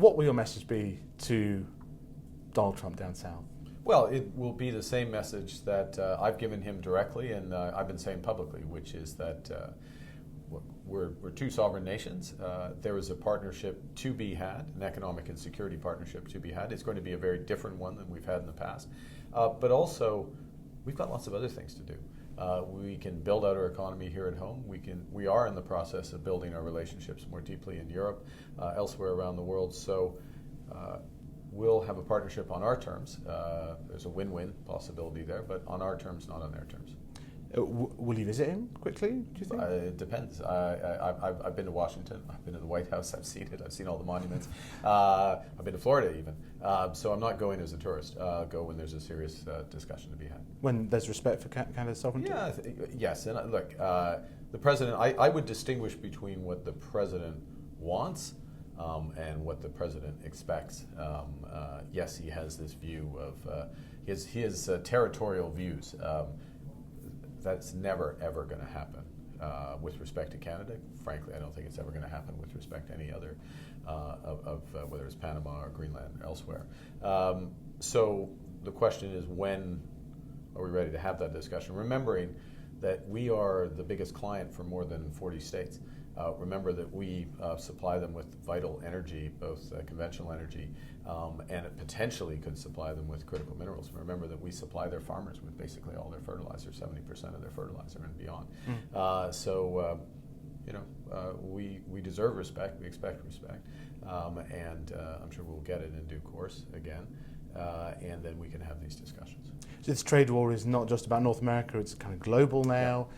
What will your message be to Donald Trump down south? Well, it will be the same message that I've given him directly and I've been saying publicly, which is that we're two sovereign nations. There is a partnership to be had, an economic and security partnership to be had. It's going to be a very different one than we've had in the past. But also, we've got lots of other things to do. We can build out our economy here at home. We are in the process of building our relationships more deeply in Europe, elsewhere around the world. So we'll have a partnership on our terms. There's a win-win possibility there, but on our terms, not on their terms. Will you visit him quickly, do you think? It depends. I've been to Washington. I've been to the White House. I've seen it. I've seen all the monuments. I've been to Florida even. So I'm not going as a tourist. I'll go when there's a serious discussion to be had. When there's respect for Canada's sovereignty? Yeah, yes. And look, the president, I would distinguish between what the president wants and what the president expects. Yes, he has this view of his territorial views. That's never, ever going to happen with respect to Canada. Frankly, I don't think it's ever going to happen with respect to any other whether it's Panama or Greenland or elsewhere. So the question is, when are we ready to have that discussion? Remembering that we are the biggest client for more than 40 states. Remember that we supply them with vital energy, both conventional energy, and it potentially could supply them with critical minerals. Remember that we supply their farmers with basically all their fertilizer, 70% of their fertilizer and beyond. We deserve respect, we expect respect, and I'm sure we'll get it in due course again, and then we can have these discussions. So this trade war is not just about North America, it's kind of global now. Yeah.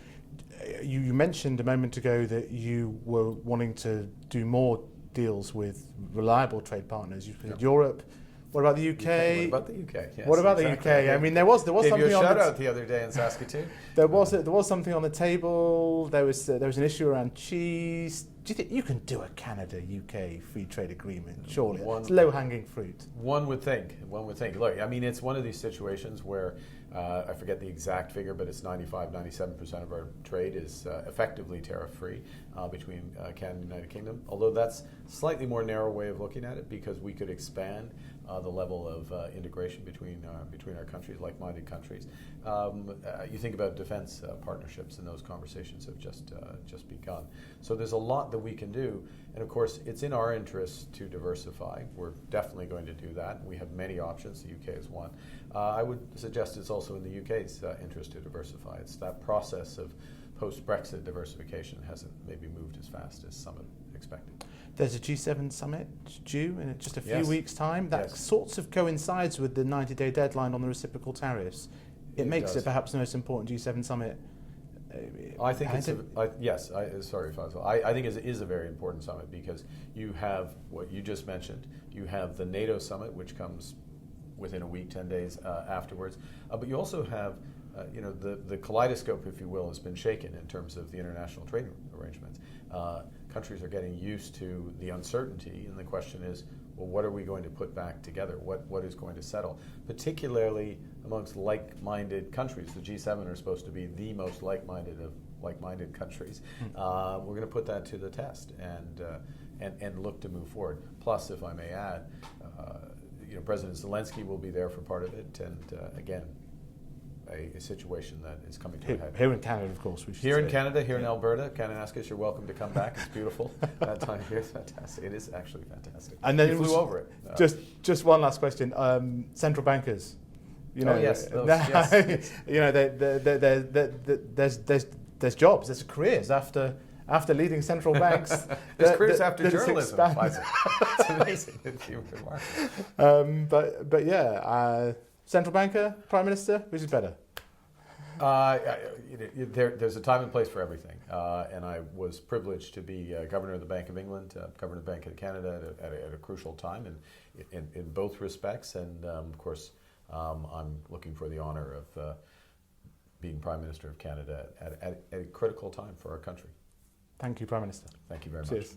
You mentioned a moment ago that you were wanting to do more deals with reliable trade partners. You said Europe. What about the UK? What about the UK? Yes, what about the UK? I mean, there was something. Gave you a shout out the other day in Saskatoon. There was something on the table. There was an issue around cheese. Do you think you can do a Canada-UK free trade agreement? Surely, it's low-hanging fruit. One would think. Look, I mean, it's one of these situations where I forget the exact figure, but it's 95-97% of our trade is effectively tariff-free between Canada and the United Kingdom. Although that's slightly more narrow way of looking at it, because we could expand the level of integration between our countries, like-minded countries. You think about defense partnerships, and those conversations have just begun. So there's a lot that we can do, and of course, it's in our interest to diversify. We're definitely going to do that. We have many options. The UK is one. I would suggest it's also in the UK's interest to diversify. It's that process of post-Brexit diversification hasn't maybe moved as fast as some had expected. There's a G7 summit due in just a few weeks' time. That sorts of coincides with the 90-day deadline on the reciprocal tariffs. It makes it perhaps the most important G7 summit. I think sorry, Faisal. I think it is a very important summit, because you have what you just mentioned. You have the NATO summit, which comes within a week, 10 days afterwards. But you also have, the kaleidoscope, if you will, has been shaken in terms of the international trade arrangements. Countries are getting used to the uncertainty, and the question is, well, what are we going to put back together? What is going to settle? Particularly amongst like-minded countries. The G7 are supposed to be the most like-minded of like-minded countries. We're going to put that to the test and look to move forward. Plus, if I may add, President Zelensky will be there for part of it, and again, a situation that is coming to a head. Here in Canada, of course. Here in Alberta, Kananaskis, you're welcome to come back. It's beautiful. That time of year is fantastic. It is actually fantastic. And then you flew over it. Just one last question. Central bankers. Yes. There's jobs. There's careers after leading central banks. There's careers after journalism. It's amazing. It's remarkable. But yeah, central banker, Prime Minister, which is better? There's a time and place for everything, and I was privileged to be Governor of the Bank of England, Governor of the Bank of Canada at a crucial time in both respects, and of course I'm looking for the honor of being Prime Minister of Canada at a critical time for our country. Thank you, Prime Minister. Thank you very much. Cheers.